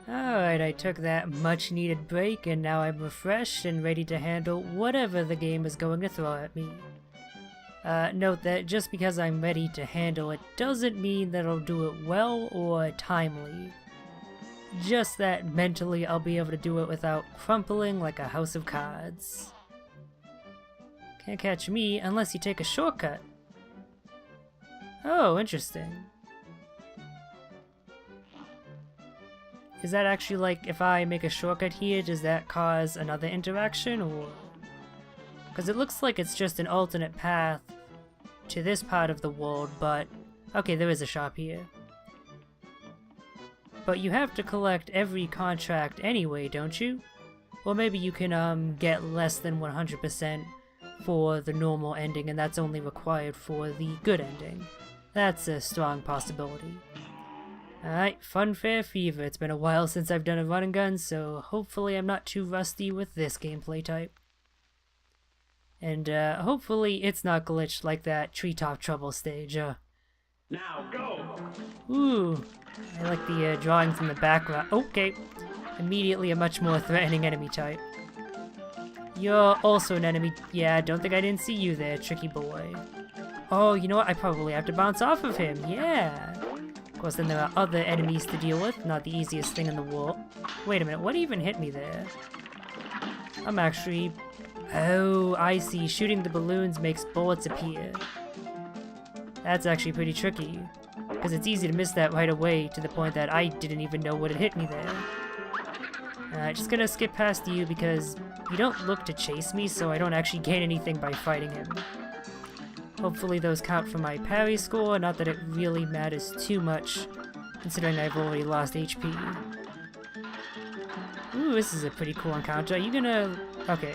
Alright, I took that much needed break and now I'm refreshed and ready to handle whatever the game is going to throw at me. Note that just because I'm ready to handle it doesn't mean that I'll do it well or timely. Just that mentally I'll be able to do it without crumpling like a house of cards. Can't catch me unless you take a shortcut. Oh, interesting. Is that actually like, if I make a shortcut here, does that cause another interaction, or? Because it looks like it's just an alternate path to this part of the world, but... Okay, there is a shop here. But you have to collect every contract anyway, don't you? Or maybe you can get less than 100% for the normal ending, and that's only required for the good ending. That's a strong possibility. Alright, Funfair Fever. It's been a while since I've done a run and gun, so hopefully I'm not too rusty with this gameplay type. And hopefully it's not glitched like that Treetop Trouble stage. Now go! Ooh, I like the drawings in the background. Okay, immediately a much more threatening enemy type. You're also an enemy. Yeah, don't think I didn't see you there, tricky boy. Oh, you know what? I probably have to bounce off of him. Yeah. Of course, then there are other enemies to deal with. Not the easiest thing in the world. Wait a minute, what even hit me there? I'm actually... Oh, I see. Shooting the balloons makes bullets appear. That's actually pretty tricky. Because it's easy to miss that right away, to the point that I didn't even know what had hit me there. Just gonna skip past you because you don't look to chase me, so I don't actually gain anything by fighting him. Hopefully those count for my parry score, not that it really matters too much, considering I've already lost HP. Ooh, this is a pretty cool encounter. Are you gonna... Okay.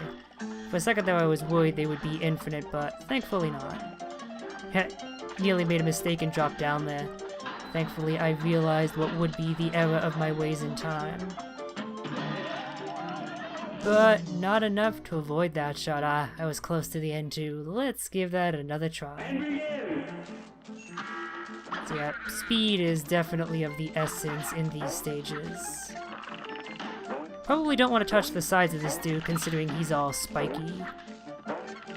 For a second there I was worried they would be infinite, but thankfully not. Nearly made a mistake and dropped down there. Thankfully I realized what would be the error of my ways in time. But not enough to avoid that shot. I was close to the end too. Let's give that another try. So yeah, speed is definitely of the essence in these stages. Probably don't want to touch the sides of this dude considering he's all spiky.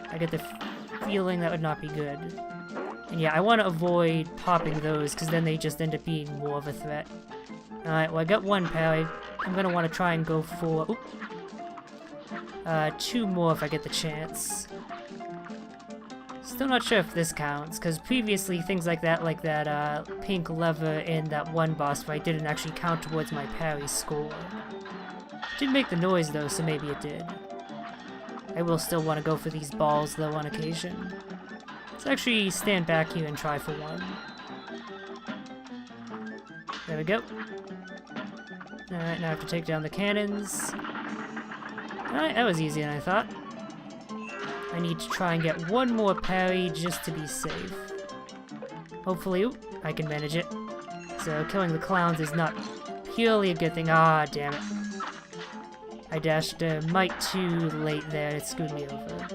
I get the feeling that would not be good. And yeah, I want to avoid popping those because then they just end up being more of a threat. Alright, well I got one parry. I'm going to want to try and go for... Oop. 2 more if I get the chance. Still not sure if this counts, because previously things like that pink lever in that one boss fight didn't actually count towards my parry score. It did make the noise though, so maybe it did. I will still want to go for these balls though on occasion. Let's actually stand back here and try for one. There we go. Alright, now I have to take down the cannons. Alright, that was easier than I thought. I need to try and get one more parry just to be safe. Hopefully, I can manage it. So killing the clowns is not purely a good thing. Ah, damn it. I dashed a mite too late there. It screwed me over.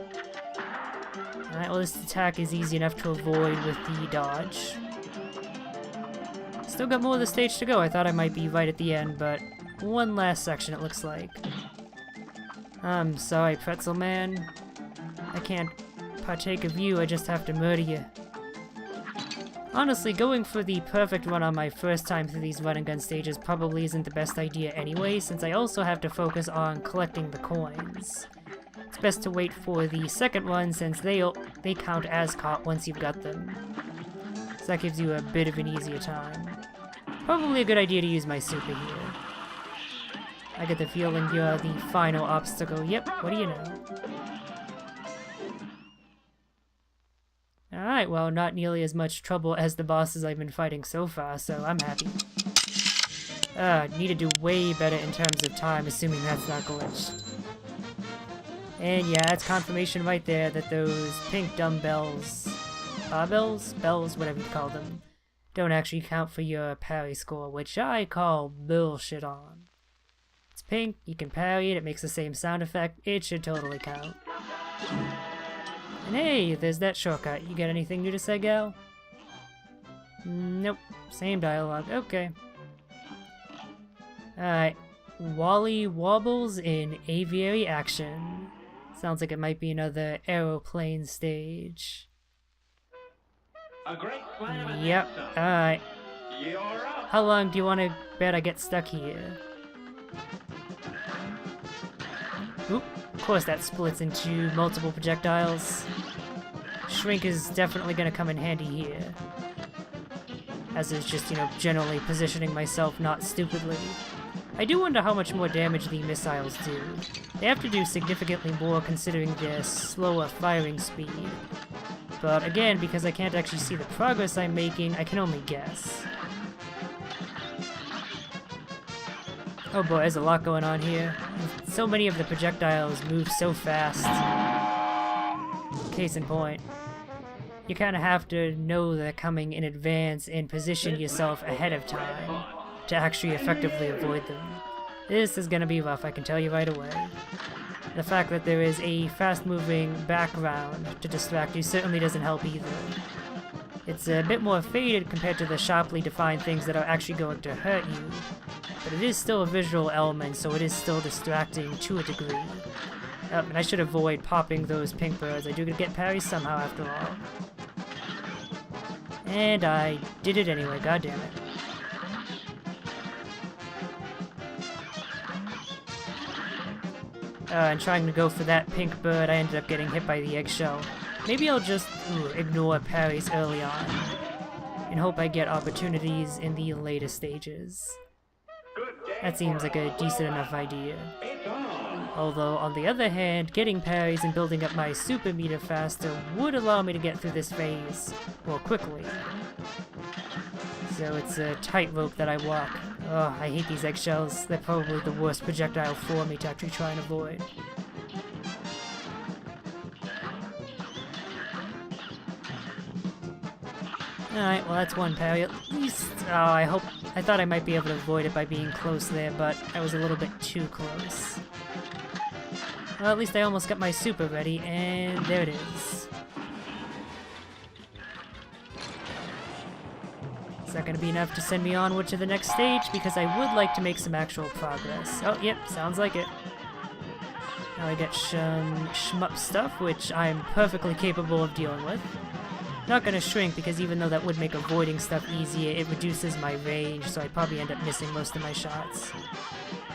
Alright, well this attack is easy enough to avoid with the dodge. Still got more of the stage to go. I thought I might be right at the end, but one last section it looks like. I'm sorry, Pretzel Man. I can't partake of you, I just have to murder you. Honestly, going for the perfect run on my first time through these run and gun stages probably isn't the best idea anyway, since I also have to focus on collecting the coins. It's best to wait for the second run since they count as caught once you've got them. So that gives you a bit of an easier time. Probably a good idea to use my super here. I get the feeling you're the final obstacle. Yep, what do you know? Alright, well, not nearly as much trouble as the bosses I've been fighting so far, so I'm happy. Need to do way better in terms of time, assuming that's not glitched. And yeah, that's confirmation right there that those pink dumbbells, barbells, bells, whatever you call them, don't actually count for your parry score, which I call bullshit on. It's pink, you can parry it, it makes the same sound effect, it should totally count. And hey, there's that shortcut. You got anything new to say, gal? Nope. Same dialogue. Okay. Alright. Wally Wobbles in Aviary action. Sounds like it might be another aeroplane stage. A great slam. Yep, alright. You're up. How long do you want to bet I get stuck here? Oop, of course that splits into multiple projectiles. Shrink is definitely going to come in handy here. As is just, generally positioning myself not stupidly. I do wonder how much more damage the missiles do. They have to do significantly more considering their slower firing speed. But again, because I can't actually see the progress I'm making, I can only guess. Oh boy, there's a lot going on here. So many of the projectiles move so fast. Case in point. You kind of have to know they're coming in advance and position yourself ahead of time to actually effectively avoid them. This is gonna be rough, I can tell you right away. The fact that there is a fast-moving background to distract you certainly doesn't help either. It's a bit more faded compared to the sharply defined things that are actually going to hurt you, but it is still a visual element, so it is still distracting to a degree. And I should avoid popping those pink birds. I do get parries somehow after all. And I did it anyway, goddammit. And trying to go for that pink bird, I ended up getting hit by the eggshell. Maybe I'll just ignore parries early on, and hope I get opportunities in the later stages. That seems like a decent enough idea. Although, on the other hand, getting parries and building up my super meter faster would allow me to get through this phase more quickly. So it's a tightrope that I walk. Oh, I hate these eggshells. They're probably the worst projectile for me to actually try and avoid. Alright, well that's one parry at least. Oh, I thought I might be able to avoid it by being close there, but I was a little bit too close. Well, at least I almost got my super ready, and there it is. Is that going to be enough to send me onward to the next stage? Because I would like to make some actual progress. Oh, yep, sounds like it. Now I get some shmup stuff, which I'm perfectly capable of dealing with. Not going to shrink, because even though that would make avoiding stuff easier, it reduces my range, so I'd probably end up missing most of my shots.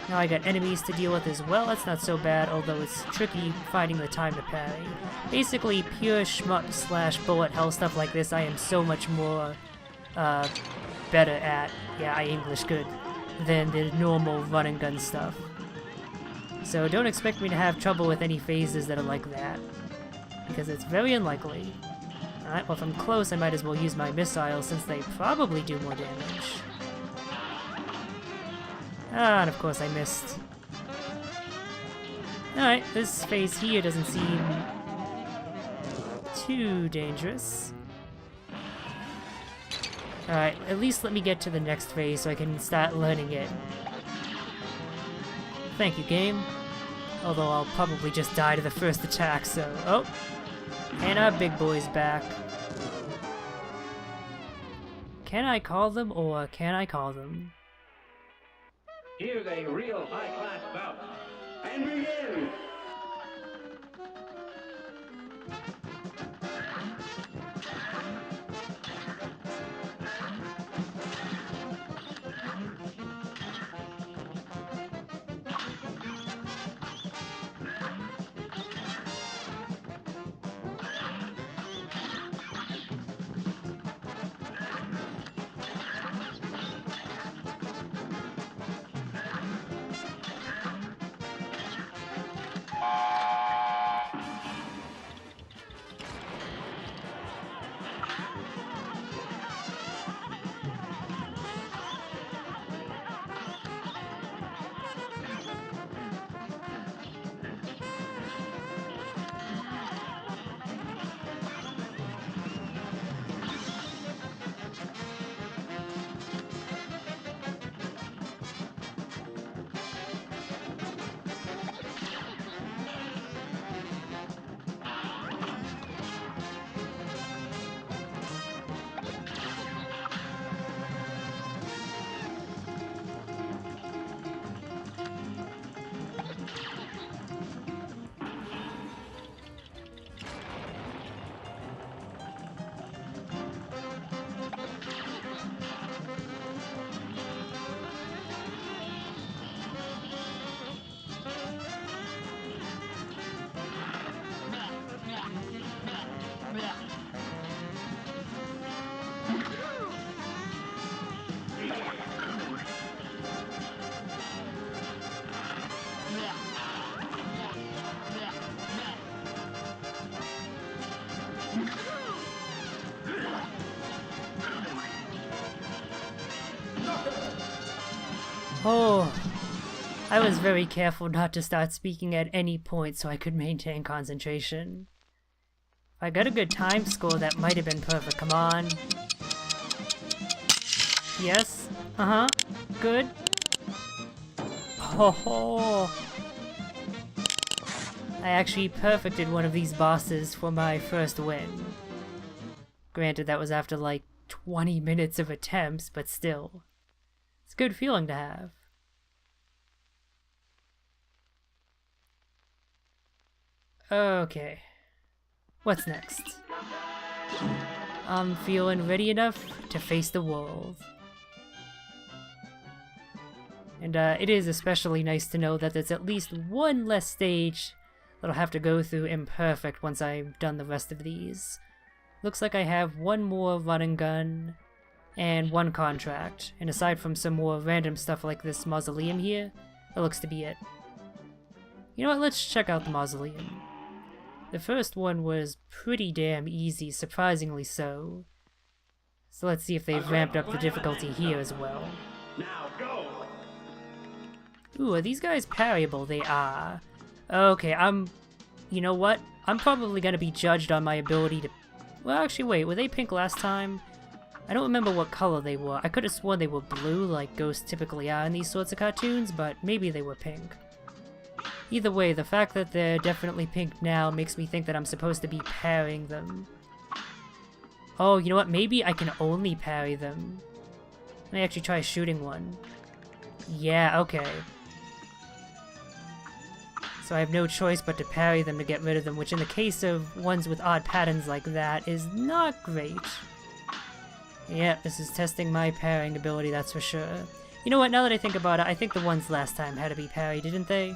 Now I got enemies to deal with as well. That's not so bad, although it's tricky finding the time to parry. Basically, pure shmup slash bullet hell stuff like this I am so much more better at, yeah, I English good, than the normal run and gun stuff. So don't expect me to have trouble with any phases that are like that, because it's very unlikely. Alright, well if I'm close I might as well use my missiles since they probably do more damage. Ah, and of course I missed. Alright, this phase here doesn't seem too dangerous. Alright, at least let me get to the next phase so I can start learning it. Thank you, game. Although I'll probably just die to the first attack, so... Oh! And our big boy's back. Can I call them, or can I call them? Here's a real high-class bout. And begin! Oh, I was very careful not to start speaking at any point so I could maintain concentration. If I got a good time score, that might have been perfect. Come on. Yes. Uh-huh. Good. Oh. I actually perfected one of these bosses for my first win. Granted, that was after like 20 minutes of attempts, but still. It's a good feeling to have. Okay. What's next? I'm feeling ready enough to face the world. And it is especially nice to know that there's at least one less stage that I'll have to go through imperfect once I've done the rest of these. Looks like I have one more run and gun and one contract, and aside from some more random stuff like this mausoleum here, that looks to be it. You know what, let's check out the mausoleum. The first one was pretty damn easy, surprisingly so. So let's see if they've ramped up the difficulty here as well. Now go! Ooh, are these guys parryable? They are. Okay, you know what? I'm probably gonna be judged on my ability to... Well, actually, wait, were they pink last time? I don't remember what color they were. I could have sworn they were blue, like ghosts typically are in these sorts of cartoons, but maybe they were pink. Either way, the fact that they're definitely pink now makes me think that I'm supposed to be parrying them. Oh, you know what? Maybe I can only parry them. Let me actually try shooting one. Yeah, okay. So I have no choice but to parry them to get rid of them, which in the case of ones with odd patterns like that is not great. Yep, this is testing my parrying ability, that's for sure. You know what, now that I think about it, I think the ones last time had to be parried, didn't they?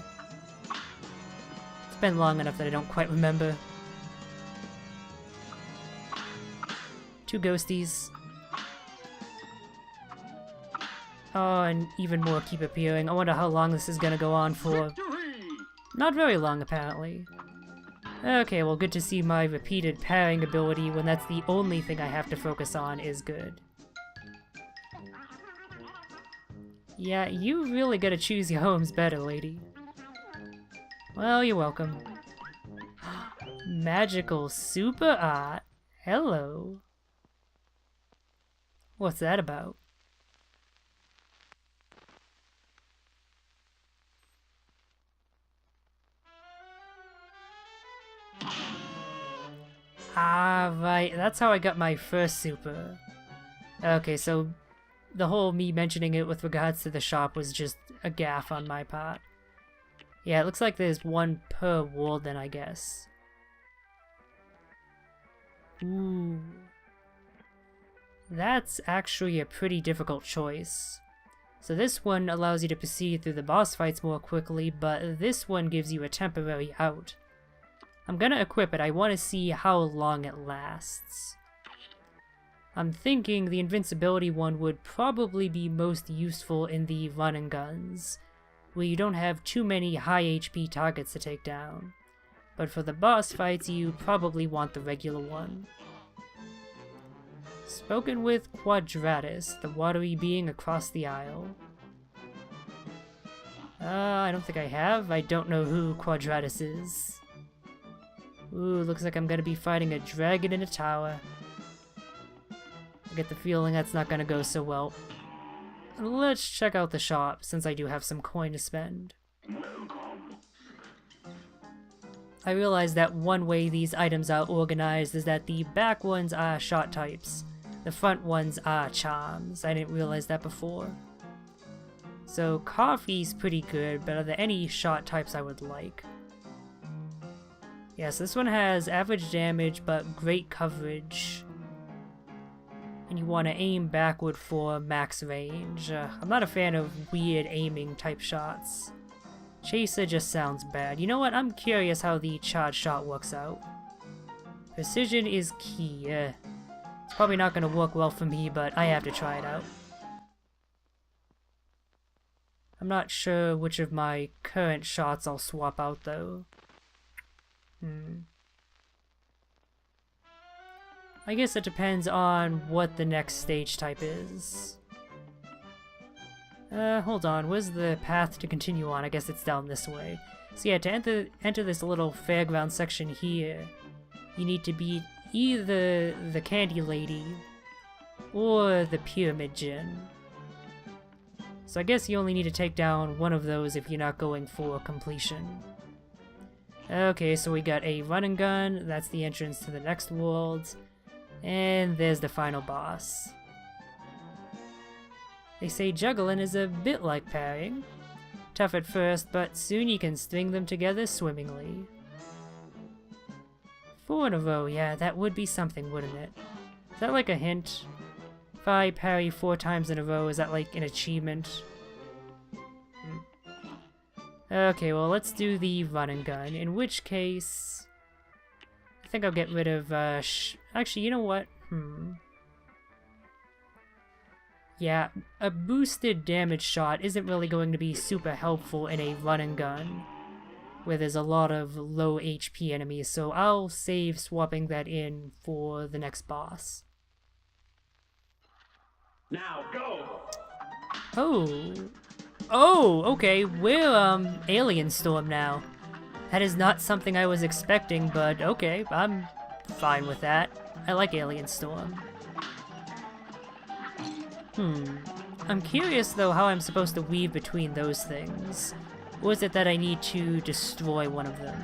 It's been long enough that I don't quite remember. Two ghosties. Oh, and even more keep appearing. I wonder how long this is gonna go on for. Not very long, apparently. Okay, well, good to see my repeated parrying ability when that's the only thing I have to focus on is good. Yeah, you really gotta choose your homes better, lady. Well, you're welcome. Magical super art. Hello. What's that about? Ah, right. That's how I got my first super. Okay, so the whole me mentioning it with regards to the shop was just a gaffe on my part. Yeah, it looks like there's one per world then, I guess. Ooh. That's actually a pretty difficult choice. So this one allows you to proceed through the boss fights more quickly, but this one gives you a temporary out. I'm gonna equip it, I want to see how long it lasts. I'm thinking the invincibility one would probably be most useful in the run and guns, where you don't have too many high HP targets to take down. But for the boss fights, you probably want the regular one. Spoken with Quadratus, the watery being across the aisle. I don't think I have. I don't know who Quadratus is. Ooh, looks like I'm gonna be fighting a dragon in a tower. I get the feeling that's not gonna go so well. Let's check out the shop, since I do have some coin to spend. I realize that one way these items are organized is that the back ones are shot types. The front ones are charms. I didn't realize that before. So coffee's pretty good, but are there any shot types I would like? Yes, this one has average damage, but great coverage. And you want to aim backward for max range. I'm not a fan of weird aiming type shots. Chaser just sounds bad. You know what? I'm curious how the charge shot works out. Precision is key. It's probably not going to work well for me, but I have to try it out. I'm not sure which of my current shots I'll swap out though. I guess it depends on what the next stage type is. Hold on, where's the path to continue on? I guess it's down this way. So yeah, to enter this little fairground section here, you need to beat either the Candy Lady or the Pyramid Djinn. So I guess you only need to take down one of those if you're not going for completion. Okay, so we got a run and gun, that's the entrance to the next world, and there's the final boss. They say juggling is a bit like parrying. Tough at first, but soon you can string them together swimmingly. 4 in a row, yeah, that would be something, wouldn't it? Is that like a hint? If I parry 4 times in a row, is that like an achievement? Okay, well, let's do the run and gun, in which case... I think I'll get rid of, actually, you know what? Yeah, a boosted damage shot isn't really going to be super helpful in a run and gun, where there's a lot of low HP enemies, so I'll save swapping that in for the next boss. Now go! Oh, okay, we're, Alien Storm now. That is not something I was expecting, but okay, I'm fine with that. I like Alien Storm. I'm curious, though, how I'm supposed to weave between those things. Or is it that I need to destroy one of them?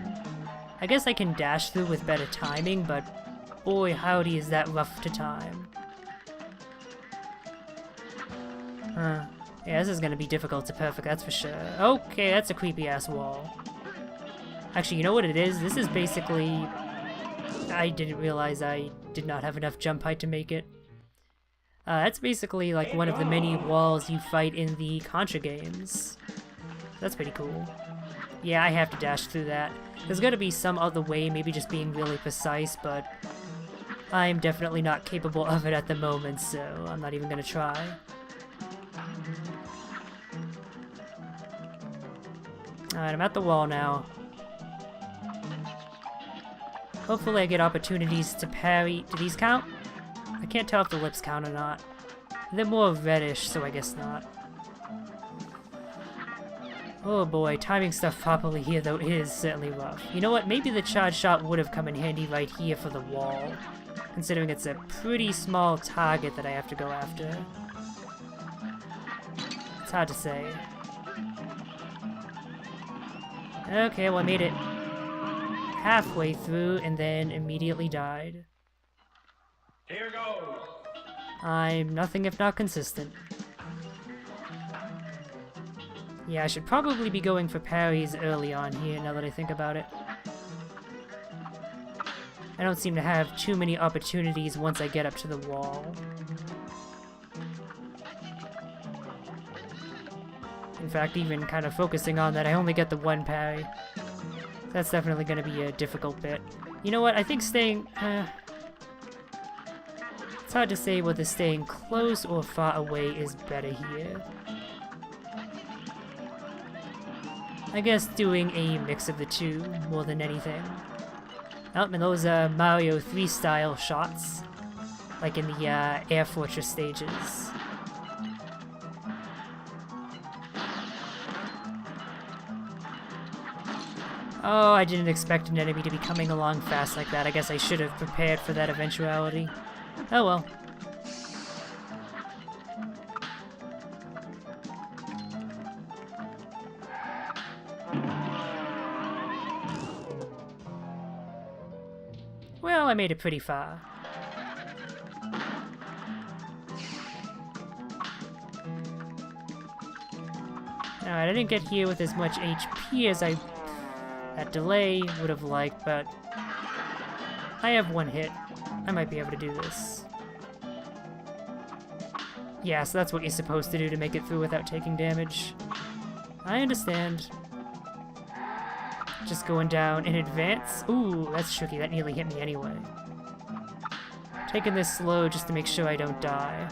I guess I can dash through with better timing, but boy howdy is that rough to time. Yeah, this is gonna be difficult to perfect, that's for sure. Okay, that's a creepy-ass wall. Actually, you know what it is? This is basically... I didn't realize I did not have enough jump height to make it. That's basically like one of the many walls you fight in the Contra games. That's pretty cool. Yeah, I have to dash through that. There's gotta be some other way, maybe just being really precise, but I'm definitely not capable of it at the moment, so I'm not even gonna try. Alright, I'm at the wall now. Hopefully I get opportunities to parry. Do these count? I can't tell if the lips count or not. They're more reddish, so I guess not. Oh boy, timing stuff properly here though is certainly rough. You know what, maybe the charge shot would have come in handy right here for the wall, considering it's a pretty small target that I have to go after. It's hard to say. Okay, well I made it halfway through and then immediately died. Here goes! I'm nothing if not consistent. Yeah, I should probably be going for parries early on here, now that I think about it. I don't seem to have too many opportunities once I get up to the wall. In fact, even kind of focusing on that, I only get the one parry. That's definitely going to be a difficult bit. You know what, I think staying... It's hard to say whether staying close or far away is better here. I guess doing a mix of the two more than anything. Oh, and those are Mario 3 style shots, like in the Air Fortress stages. Oh, I didn't expect an enemy to be coming along fast like that. I guess I should have prepared for that eventuality. Oh well. Well, I made it pretty far. Alright, I didn't get here with as much HP as that delay would have liked, but I have one hit. I might be able to do this. Yeah, so that's what you're supposed to do to make it through without taking damage. I understand. Just going down in advance. Ooh, that's tricky. That nearly hit me anyway. Taking this slow just to make sure I don't die.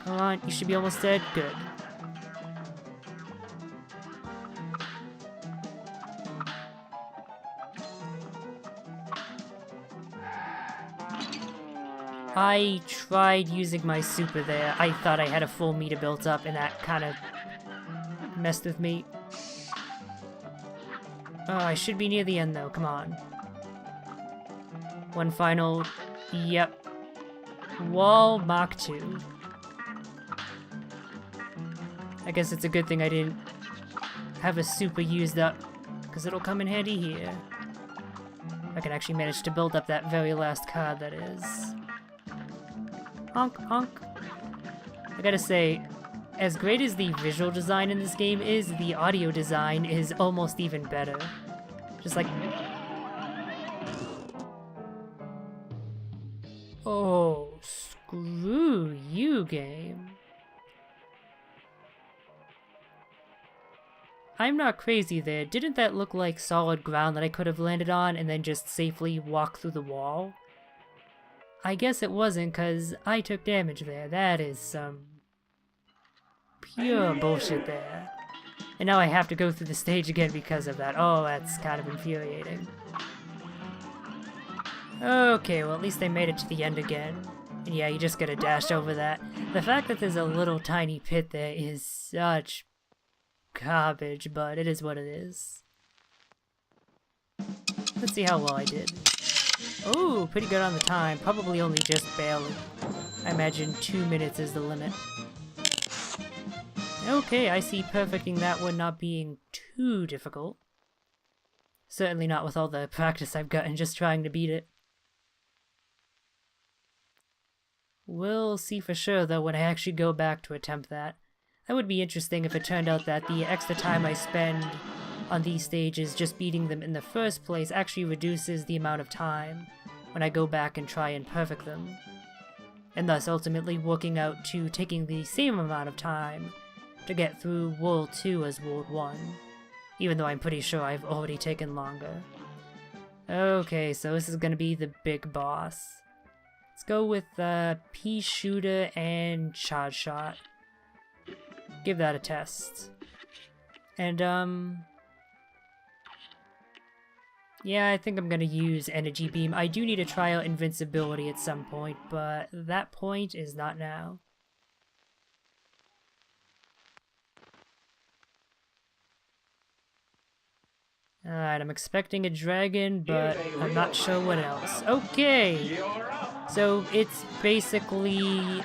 Come on, you should be almost dead. Good. I tried using my super there. I thought I had a full meter built up, and that kind of messed with me. Oh, I should be near the end, though. Come on. One final... Yep. Wall Mach 2. I guess it's a good thing I didn't have a super used up, because it'll come in handy here. I can actually manage to build up that very last card, that is. Honk, honk. I gotta say, as great as the visual design in this game is, the audio design is almost even better. Just like... Oh, screw you, game. I'm not crazy there. Didn't that look like solid ground that I could have landed on and then just safely walk through the wall? I guess it wasn't, because I took damage there. That is some pure bullshit there. And now I have to go through the stage again because of that. Oh, that's kind of infuriating. Okay, well at least they made it to the end again. And yeah, you just gotta dash over that. The fact that there's a little tiny pit there is such garbage, but it is what it is. Let's see how well I did. Oh, pretty good on the time. Probably only just barely. I imagine 2 minutes is the limit. Okay, I see perfecting that one not being too difficult. Certainly not with all the practice I've gotten just trying to beat it. We'll see for sure though when I actually go back to attempt that. That would be interesting if it turned out that the extra time I spend on these stages just beating them in the first place actually reduces the amount of time when I go back and try and perfect them. And thus ultimately working out to taking the same amount of time to get through World 2 as World 1. Even though I'm pretty sure I've already taken longer. Okay, so this is gonna be the big boss. Let's go with Pea Shooter and Charge Shot. Give that a test. And, yeah, I think I'm gonna use Energy Beam. I do need to try out Invincibility at some point, but that point is not now. Alright, I'm expecting a dragon, but I'm not sure what else. Okay! So, it's basically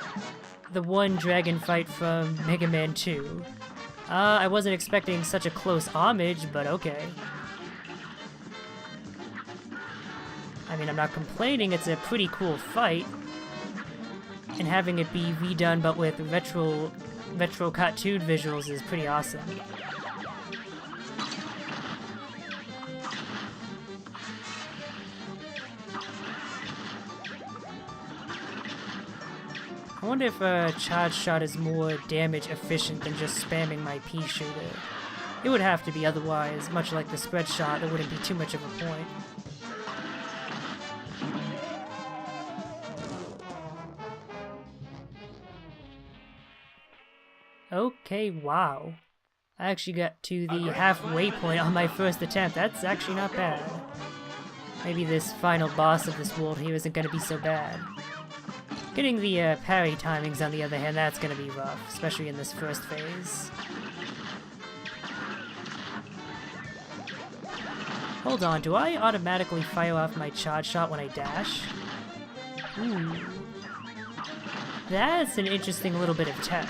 the one dragon fight from Mega Man 2. I wasn't expecting such a close homage, but okay. I mean, I'm not complaining, it's a pretty cool fight. And having it be redone but with retro cartoon visuals is pretty awesome. I wonder if a Charge Shot is more damage efficient than just spamming my Pea Shooter. It would have to be, otherwise, much like the Spread Shot, there wouldn't be too much of a point. Okay, wow. I actually got to the halfway point on my first attempt. That's actually not bad. Maybe this final boss of this world here isn't going to be so bad. Getting the parry timings, on the other hand, that's going to be rough, especially in this first phase. Hold on, do I automatically fire off my Charge Shot when I dash? Ooh. That's an interesting little bit of tech.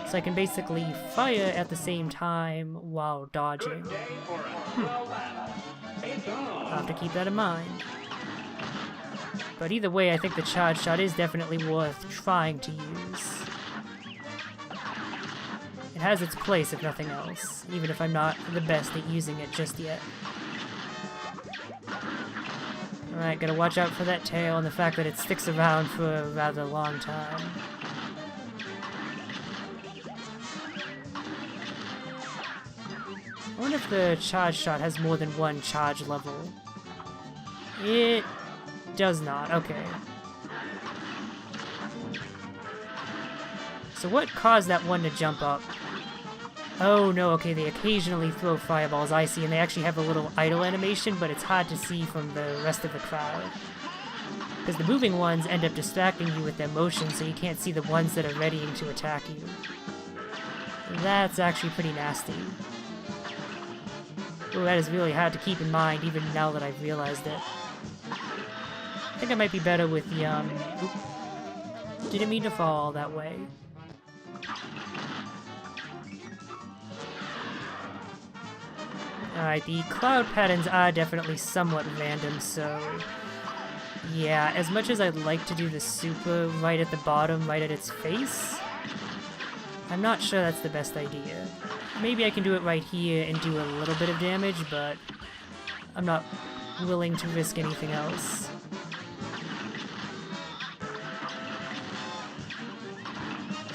So I can basically fire at the same time while dodging. I'll have to keep that in mind. But either way, I think the Charge Shot is definitely worth trying to use. It has its place, if nothing else, even if I'm not the best at using it just yet. Alright, gotta watch out for that tail and the fact that it sticks around for a rather long time. I wonder if the Charge Shot has more than one charge level. It does not, okay. So what caused that one to jump up? Oh no, okay, they occasionally throw fireballs, I see, and they actually have a little idle animation, but it's hard to see from the rest of the crowd. Because the moving ones end up distracting you with their motion, so you can't see the ones that are readying to attack you. That's actually pretty nasty. Ooh, that is really hard to keep in mind, even now that I've realized it. I think I might be better with the, Oop. Didn't mean to fall that way. Alright, the cloud patterns are definitely somewhat random, so... yeah, as much as I'd like to do the super right at the bottom, right at its face, I'm not sure that's the best idea. Maybe I can do it right here and do a little bit of damage, but I'm not willing to risk anything else.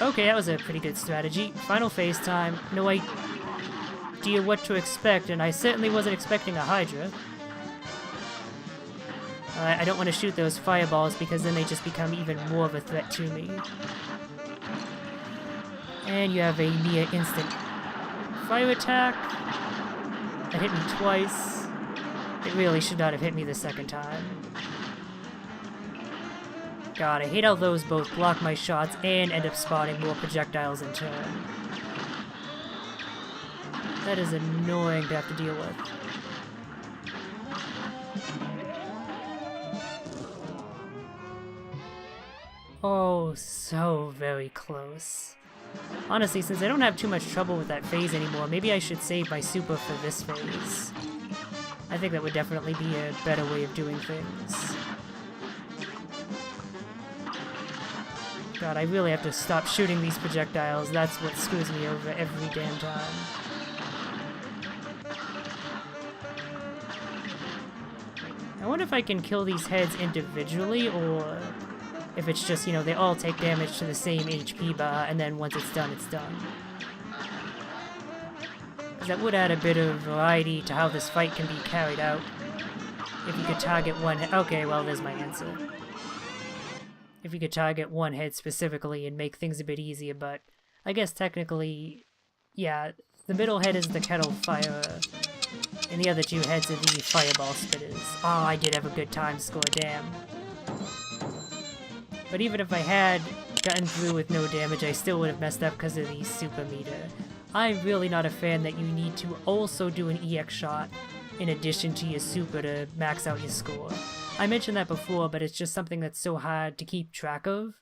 Okay, that was a pretty good strategy. Final phase time. No idea what to expect, and I certainly wasn't expecting a Hydra. I don't want to shoot those fireballs because then they just become even more of a threat to me. And you have a near instant fire attack. That hit me twice. It really should not have hit me the second time. God, I hate how those both block my shots and end up spawning more projectiles in turn. That is annoying to have to deal with. Oh, so very close. Honestly, since I don't have too much trouble with that phase anymore, maybe I should save my super for this phase. I think that would definitely be a better way of doing things. God, I really have to stop shooting these projectiles. That's what screws me over every damn time. I wonder if I can kill these heads individually, or if it's just, you know, they all take damage to the same HP bar, and then once it's done, it's done. Because that would add a bit of variety to how this fight can be carried out. If you could target one head. Okay, well, there's my answer. If you could target one head specifically and make things a bit easier, but I guess technically, yeah, the middle head is the kettle firer, and the other two heads are the fireball spitters. Oh, I did have a good time score, damn. But even if I had gotten through with no damage, I still would have messed up because of the super meter. I'm really not a fan that you need to also do an EX shot in addition to your super to max out your score. I mentioned that before, but it's just something that's so hard to keep track of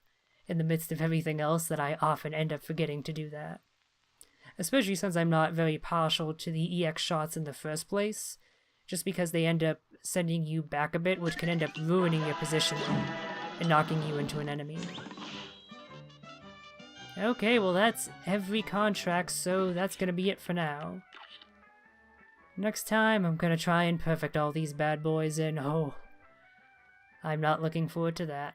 in the midst of everything else that I often end up forgetting to do that. Especially since I'm not very partial to the EX shots in the first place, just because they end up sending you back a bit, which can end up ruining your position and knocking you into an enemy. Okay, well that's every contract, so that's gonna be it for now. Next time, I'm gonna try and perfect all these bad boys, and oh, I'm not looking forward to that.